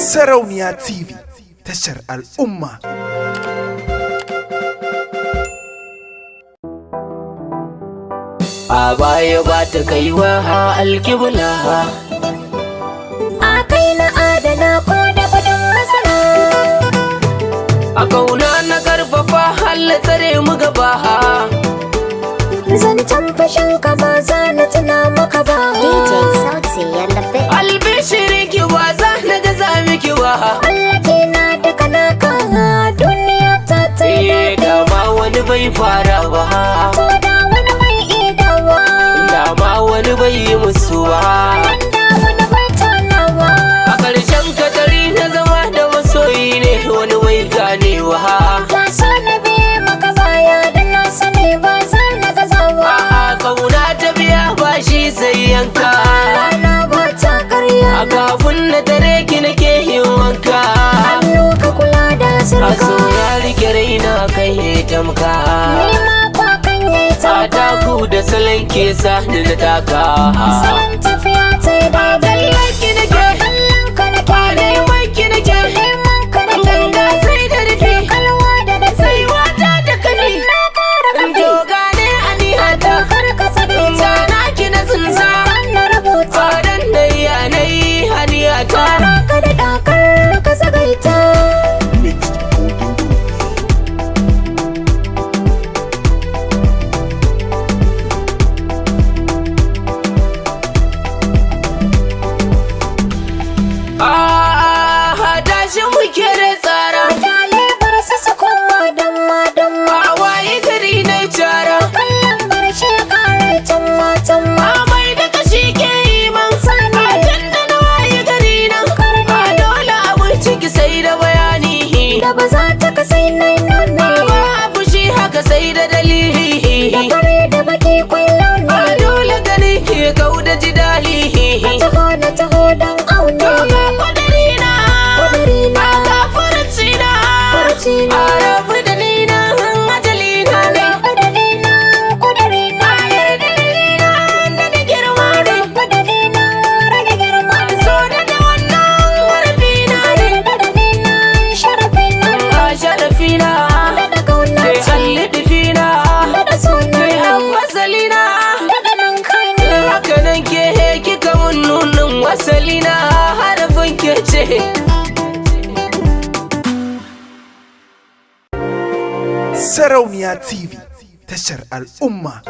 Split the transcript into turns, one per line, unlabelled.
Sarauniya TV, tashar al'umma.
A baya ba ta kaiwa alkibla,
a kai na adana ko da kudin masara.
a kauna na karfafa halla tsare mu gaba.
Zancen fashin ka ba za na tuna maka ba. DJ Sauti ya labe.
Albishirin ki ba za na gaza miki ba.
Allah ke na duka naka, duniya ta tsaye.
Dama wani bai fara ba,
To da wani mai idawa,
dama wani bai yi musu ba.
da wani bai tanawa.
A ƙarshen katari na zama da masoyi ne wani bai ganewa.
Ka so na biye maka baya da na sani ba za na gazawa.
A kauna ta biya ba shi sai yanka.
Rana ba ta karya,
A kafin na tare ki nake yin wanka.
hannu ka kula da
A
sirka.
so ya rike raina kai tamka.
Nema kwa kan yi
A
tsaka,
taku da salon ke sa ni na taka.
salon tafiya ta yi daidai.
Kallon ki nake,
Kallon ka na ke,
neman ki nake.
neman ka na ke.
Ganga sai da rufe,
Kalwa da da
sai wata da kani.
na kara kafi.
Joga ne a nihata,
Kar ka sake ta,
zana ki na tsinsa.
na rubuta.
Fadan da yanayi haniyata.
Ka da dakar ka sagaita.
Tashi muke da tsara.
Mutane bar su su koma damma damma.
A waye gari na cara.
Kallon bar shi kare tamma tamma.
Amai da kashi ke yi man
Sani.
A can da na waye gari nan. A dole abin ciki sai da bayani.
Da ba za ta kasai nai nuni.
Ba abu shi haka sai da dalili.
Da fari da baki kwallon
A
ne.
dole gani ke kau da jidali.
Na taho don aune.
Ga kwadarina.
Kudirina,
A gafarcina.
farcina.
A rabu da ni na ajalina ne.
Kudirina, kudirina.
Da da girma ne.
Kudirina, rage girma.
So da wannan warfina ne.
Kudirina, sharafina.
A sharafina.
Da kauna
Ke
ce.
allidifina.
Da suna.
Ke wasalina.
Da nan kai ne.
Haka nan ke kika mun nunin wasalina. Harafin ke ce.
Sarauniya TV, tashar al'umma.